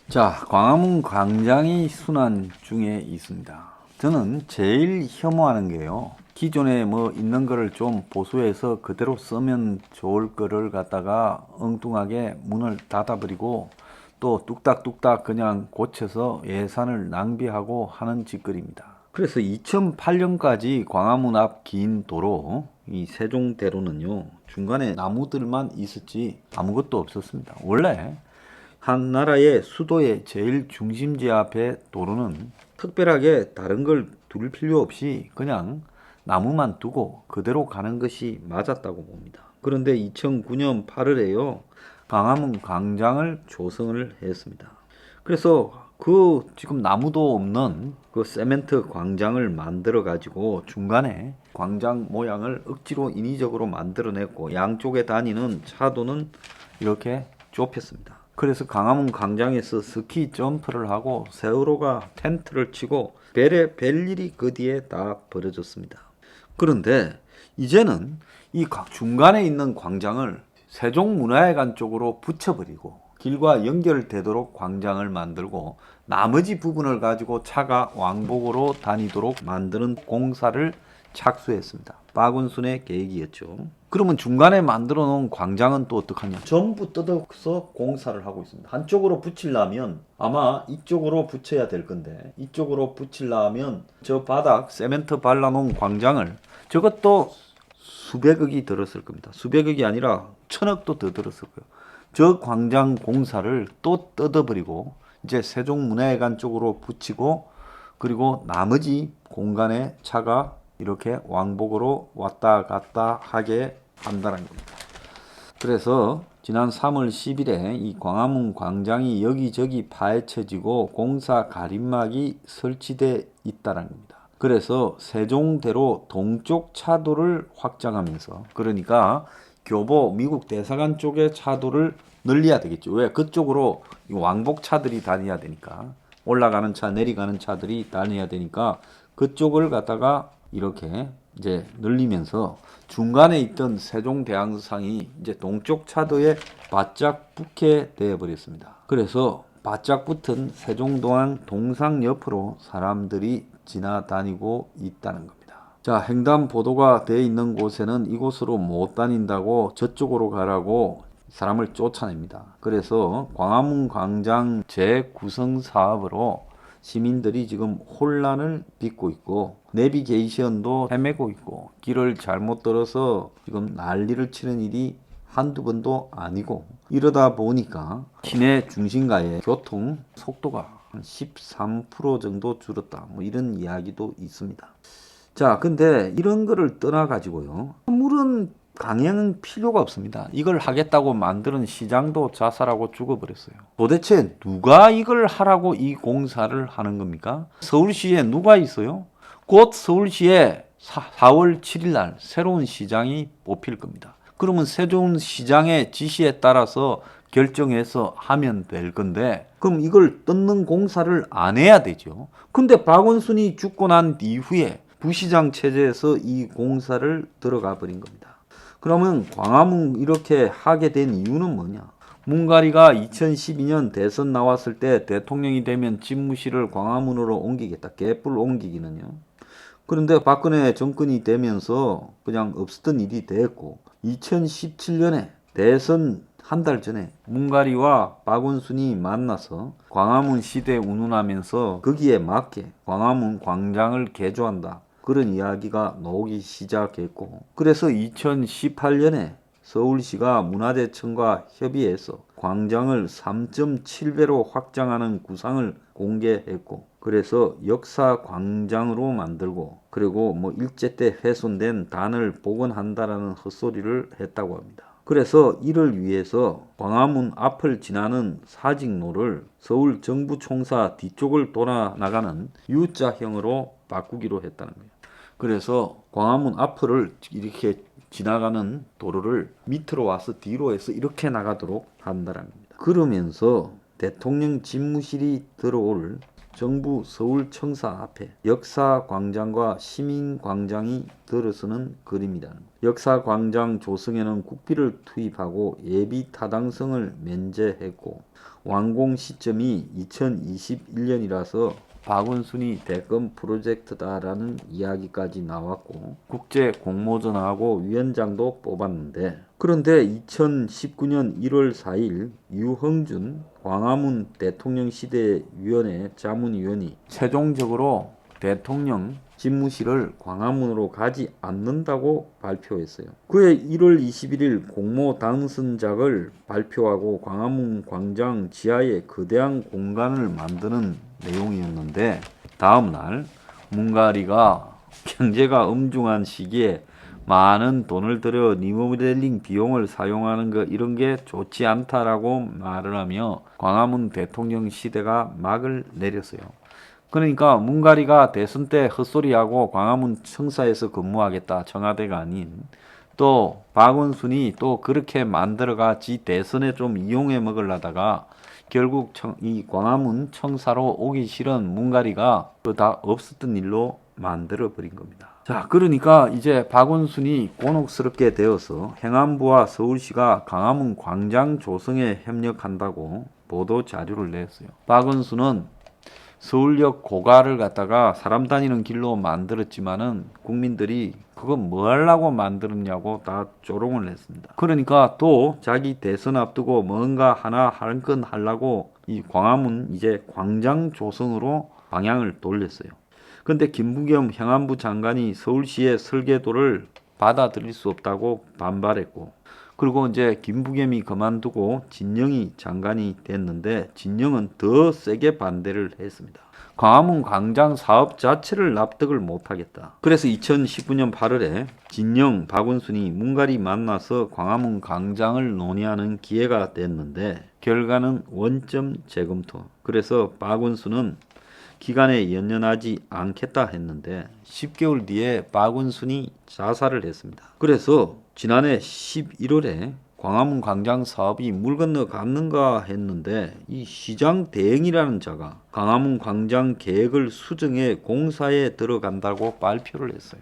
자, 광화문 광장이 순환 중에 있습니다. 저는 제일 혐오하는 게요. 기존에 뭐 있는 거를 좀 보수해서 그대로 쓰면 좋을 거를 갖다가 엉뚱하게 문을 닫아버리고 또 뚝딱뚝딱 그냥 고쳐서 예산을 낭비하고 하는 짓거리입니다. 그래서 2008년까지 광화문 앞 긴 도로, 이 세종대로는요, 중간에 나무들만 있었지 아무것도 없었습니다. 원래 한 나라의 수도의 제일 중심지 앞에 도로는 특별하게 다른 걸 둘 필요 없이 그냥 나무만 두고 그대로 가는 것이 맞았다고 봅니다. 그런데 2009년 8월에요. 광화문 광장을 조성을 했습니다. 그래서 그 지금 나무도 없는 그 세멘트 광장을 만들어 가지고 중간에 광장 모양을 억지로 인위적으로 만들어냈고 양쪽에 다니는 차도는 이렇게 좁혔습니다. 그래서 광화문 광장에서 스키 점프를 하고 세월호가 텐트를 치고 별일이 그 뒤에 다 벌어졌습니다. 그런데 이제는 이 중간에 있는 광장을 세종문화회관 쪽으로 붙여버리고 길과 연결되도록 광장을 만들고 나머지 부분을 가지고 차가 왕복으로 다니도록 만드는 공사를 착수했습니다. 박원순의 계획이었죠. 그러면 중간에 만들어 놓은 광장은 또 어떡하냐? 전부 뜯어서 공사를 하고 있습니다. 한쪽으로 붙이려면 아마 이쪽으로 붙여야 될 건데 이쪽으로 붙이려면 저 바닥 세멘트 발라놓은 광장을 저것도 수백억이 들었을 겁니다. 수백억이 아니라 천억도 더 들었을 거예요. 저 광장 공사를 또 뜯어버리고 이제 세종문화회관 쪽으로 붙이고 그리고 나머지 공간에 차가 이렇게 왕복으로 왔다 갔다 하게 한다는 겁니다. 그래서 지난 3월 10일에 이 광화문 광장이 여기저기 파헤쳐지고 공사 가림막이 설치돼 있다는 겁니다. 그래서 세종대로 동쪽 차도를 확장하면서 그러니까 교보 미국 대사관 쪽의 차도를 늘려야 되겠죠. 왜? 그쪽으로 왕복 차들이 다녀야 되니까 올라가는 차, 내려가는 차들이 다녀야 되니까 그쪽을 갖다가 이렇게 이제 늘리면서 중간에 있던 세종대왕상이 이제 동쪽 차도에 바짝 붙게 되어 버렸습니다. 그래서 바짝 붙은 세종대왕 동상 옆으로 사람들이 지나다니고 있다는 겁니다. 자, 횡단보도가 되어 있는 곳에는 이곳으로 못 다닌다고 저쪽으로 가라고 사람을 쫓아냅니다. 그래서 광화문 광장 재구성 사업으로 시민들이 지금 혼란을 빚고 있고 내비게이션도 헤매고 있고 길을 잘못 들어서 지금 난리를 치는 일이 한두 번도 아니고 이러다 보니까 시내 중심가의 교통 속도가 한 13% 정도 줄었다. 뭐 이런 이야기도 있습니다. 자, 근데 이런 거를 떠나가지고요. 아무런 강행은 필요가 없습니다. 이걸 하겠다고 만드는 시장도 자살하고 죽어버렸어요. 도대체 누가 이걸 하라고 이 공사를 하는 겁니까? 서울시에 누가 있어요? 곧 서울시에 4월 7일 날 새로운 시장이 뽑힐 겁니다. 그러면 세종시장의 지시에 따라서 결정해서 하면 될 건데 그럼 이걸 뜯는 공사를 안 해야 되죠. 근데 박원순이 죽고 난 이후에 부시장 체제에서 이 공사를 들어가 버린 겁니다. 그러면 광화문 이렇게 하게 된 이유는 뭐냐? 문가리가 2012년 대선 나왔을 때 대통령이 되면 집무실을 광화문으로 옮기겠다. 개뿔 옮기기는요. 그런데 박근혜 정권이 되면서 그냥 없었던 일이 됐고 2017년에 대선 한 달 전에 문가리와 박원순이 만나서 광화문 시대 운운하면서 거기에 맞게 광화문 광장을 개조한다. 그런 이야기가 나오기 시작했고 그래서 2018년에 서울시가 문화재청과 협의해서 광장을 3.7배로 확장하는 구상을 공개했고 그래서 역사 광장으로 만들고 그리고 뭐 일제 때 훼손된 단을 복원한다라는 헛소리를 했다고 합니다. 그래서 이를 위해서 광화문 앞을 지나는 사직로를 서울 정부총사 뒤쪽을 돌아 나가는 U자형으로 바꾸기로 했다는 거예요. 그래서 광화문 앞을 이렇게 지나가는 도로를 밑으로 와서 뒤로 해서 이렇게 나가도록 한다는 겁니다. 그러면서 대통령 집무실이 들어올 정부 서울청사 앞에 역사광장과 시민광장이 들어서는 그림이라는 거예요. 역사광장 조성에는 국비를 투입하고 예비 타당성을 면제했고 완공 시점이 2021년이라서 박원순이 대권 프로젝트다라는 이야기까지 나왔고 국제 공모전하고 위원장도 뽑았는데, 그런데 2019년 1월 4일 유흥준 광화문 대통령시대위원회 자문위원이 최종적으로 대통령 집무실을 광화문으로 가지 않는다고 발표했어요. 그해 1월 21일 공모 당선작을 발표하고 광화문 광장 지하에 거대한 공간을 만드는 내용이었는데, 다음날 문가리가 경제가 엄중한 시기에 많은 돈을 들여 리모델링 비용을 사용하는 것 이런 게 좋지 않다라고 말을 하며 광화문 대통령 시대가 막을 내렸어요. 그러니까 문가리가 대선 때 헛소리하고 광화문 청사에서 근무하겠다, 청와대가 아닌, 또 박원순이 또 그렇게 만들어가 지 대선에 좀 이용해 먹으려다가 결국 이 광화문 청사로 오기 싫은 문가리가 다 없었던 일로 만들어 버린 겁니다. 자, 그러니까 이제 박원순이 곤혹스럽게 되어서 행안부와 서울시가 광화문 광장 조성에 협력한다고 보도 자료를 냈어요. 박원순은 서울역 고가를 갖다가 사람 다니는 길로 만들었지만은 국민들이 그건 뭐 하려고 만들었냐고 다 조롱을 했습니다. 그러니까 또 자기 대선 앞두고 뭔가 하나 한 건 하려고 이 광화문 이제 광장 조성으로 방향을 돌렸어요. 근데 김부겸 행안부 장관이 서울시의 설계도를 받아들일 수 없다고 반발했고, 그리고 이제 김부겸이 그만두고 진영이 장관이 됐는데 진영은 더 세게 반대를 했습니다. 광화문 광장 사업 자체를 납득을 못하겠다. 그래서 2019년 8월에 진영, 박원순이 문가리 만나서 광화문 광장을 논의하는 기회가 됐는데 결과는 원점 재검토. 그래서 박원순은 기간에 연연하지 않겠다 했는데 10개월 뒤에 박원순이 자살을 했습니다. 그래서 지난해 11월에 광화문 광장 사업이 물 건너 갔는가 했는데 이 시장 대행이라는 자가 광화문 광장 계획을 수정해 공사에 들어간다고 발표를 했어요.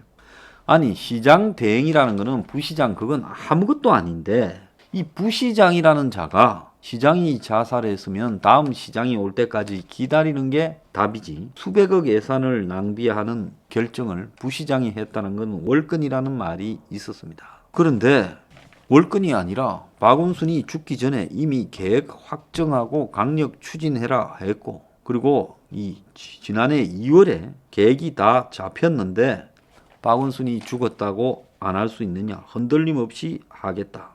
아니, 시장 대행이라는 거는 부시장 그건 아무것도 아닌데 이 부시장이라는 자가 시장이 자살했으면 다음 시장이 올 때까지 기다리는 게 답이지, 수백억 예산을 낭비하는 결정을 부시장이 했다는 건 월권이라는 말이 있었습니다. 그런데 월권이 아니라 박원순이 죽기 전에 이미 계획 확정하고 강력 추진해라 했고, 그리고 이 지난해 2월에 계획이 다 잡혔는데 박원순이 죽었다고 안 할 수 있느냐, 흔들림 없이 하겠다,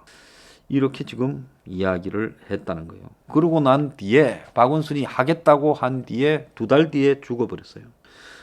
이렇게 지금 이야기를 했다는 거예요. 그러고 난 뒤에 박원순이 하겠다고 한 뒤에 2달 뒤에 죽어버렸어요.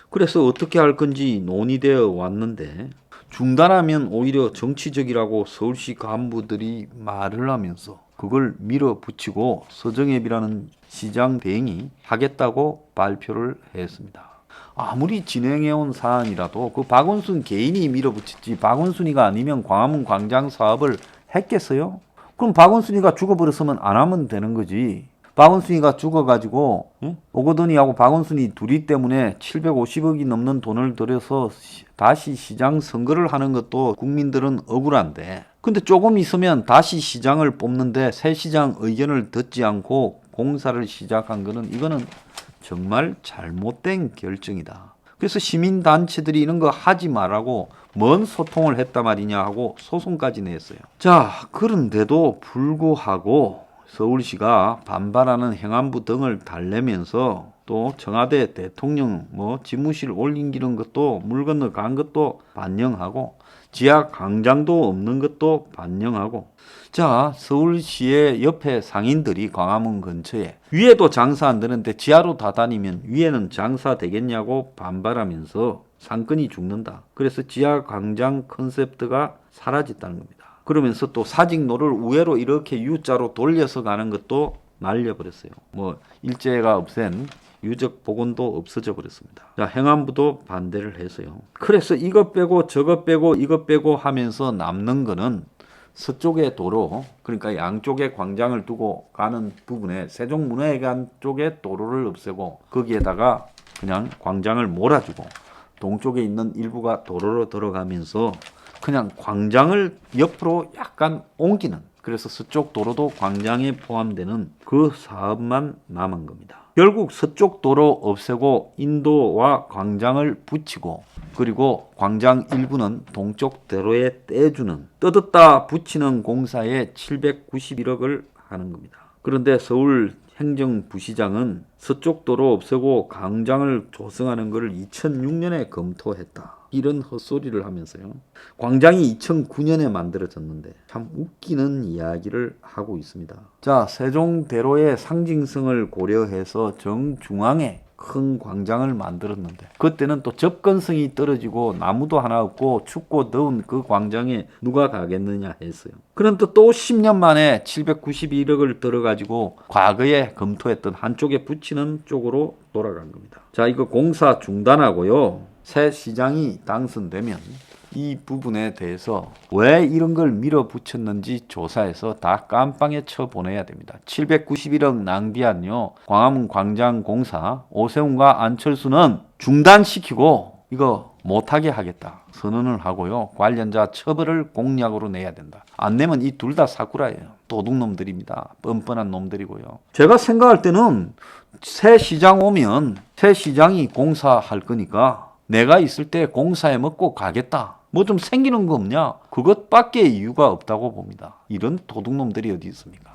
그래서 어떻게 할 건지 논의되어 왔는데 중단하면 오히려 정치적이라고 서울시 간부들이 말을 하면서 그걸 밀어붙이고 서정엽이라는 시장 대행이 하겠다고 발표를 했습니다. 아무리 진행해온 사안이라도 그 박원순 개인이 밀어붙였지 박원순이가 아니면 광화문 광장 사업을 했겠어요? 그럼 박원순이가 죽어버렸으면 안 하면 되는 거지. 박원순이가 죽어가지고 오거돈이하고 박원순이 둘이 때문에 750억이 넘는 돈을 들여서 다시 시장 선거를 하는 것도 국민들은 억울한데, 근데 조금 있으면 다시 시장을 뽑는데 새 시장 의견을 듣지 않고 공사를 시작한 거는 이거는 정말 잘못된 결정이다. 그래서 시민단체들이 이런 거 하지 말라고 뭔 소통을 했단 말이냐 하고 소송까지 냈어요. 자, 그런데도 불구하고 서울시가 반발하는 행안부 등을 달래면서 또 청와대 대통령 집무실 올리는 것도 물 건너 간 것도 반영하고 지하 광장도 없는 것도 반영하고, 자, 서울시의 옆에 상인들이 광화문 근처에 위에도 장사 안 되는데 지하로 다 다니면 위에는 장사 되겠냐고 반발하면서 상권이 죽는다. 그래서 지하 광장 컨셉트가 사라졌다는 겁니다. 그러면서 또 사직로를 우회로 이렇게 U자로 돌려서 가는 것도 날려버렸어요. 일제가 없앤 유적 복원도 없어져 버렸습니다. 자, 행안부도 반대를 해서요. 그래서 이것 빼고 저것 빼고 이것 빼고 하면서 남는 거는 서쪽의 도로, 그러니까 양쪽에 광장을 두고 가는 부분에 세종문화회관 쪽에 도로를 없애고 거기에다가 그냥 광장을 몰아주고 동쪽에 있는 일부가 도로로 들어가면서 그냥 광장을 옆으로 약간 옮기는, 그래서 서쪽 도로도 광장에 포함되는 그 사업만 남은 겁니다. 결국 서쪽 도로 없애고 인도와 광장을 붙이고, 그리고 광장 일부는 동쪽 도로에 떼주는, 뜯었다 붙이는 공사에 791억을 하는 겁니다. 그런데 서울 행정부시장은 서쪽 도로 없애고 광장을 조성하는 것을 2006년에 검토했다, 이런 헛소리를 하면서요, 광장이 2009년에 만들어졌는데 참 웃기는 이야기를 하고 있습니다. 자, 세종대로의 상징성을 고려해서 정중앙에 큰 광장을 만들었는데, 그때는 또 접근성이 떨어지고 나무도 하나 없고 춥고 더운 그 광장에 누가 가겠느냐 했어요. 그런데 또 10년 만에 791억을 들어가지고 과거에 검토했던 한쪽에 붙이는 쪽으로 돌아간 겁니다. 자, 이거 공사 중단하고요, 새 시장이 당선되면 이 부분에 대해서 왜 이런 걸 밀어붙였는지 조사해서 다 깜빵에 쳐보내야 됩니다. 791억 낭비한요 광화문 광장 공사 오세훈과 안철수는 중단시키고 이거 못하게 하겠다 선언을 하고요, 관련자 처벌을 공약으로 내야 된다. 안 내면 이 둘 다 사쿠라예요. 도둑놈들입니다. 뻔뻔한 놈들이고요. 제가 생각할 때는 새 시장 오면 새 시장이 공사할 거니까 내가 있을 때 공사해 먹고 가겠다, 뭐 좀 생기는 거 없냐, 그것밖에 이유가 없다고 봅니다. 이런 도둑놈들이 어디 있습니까?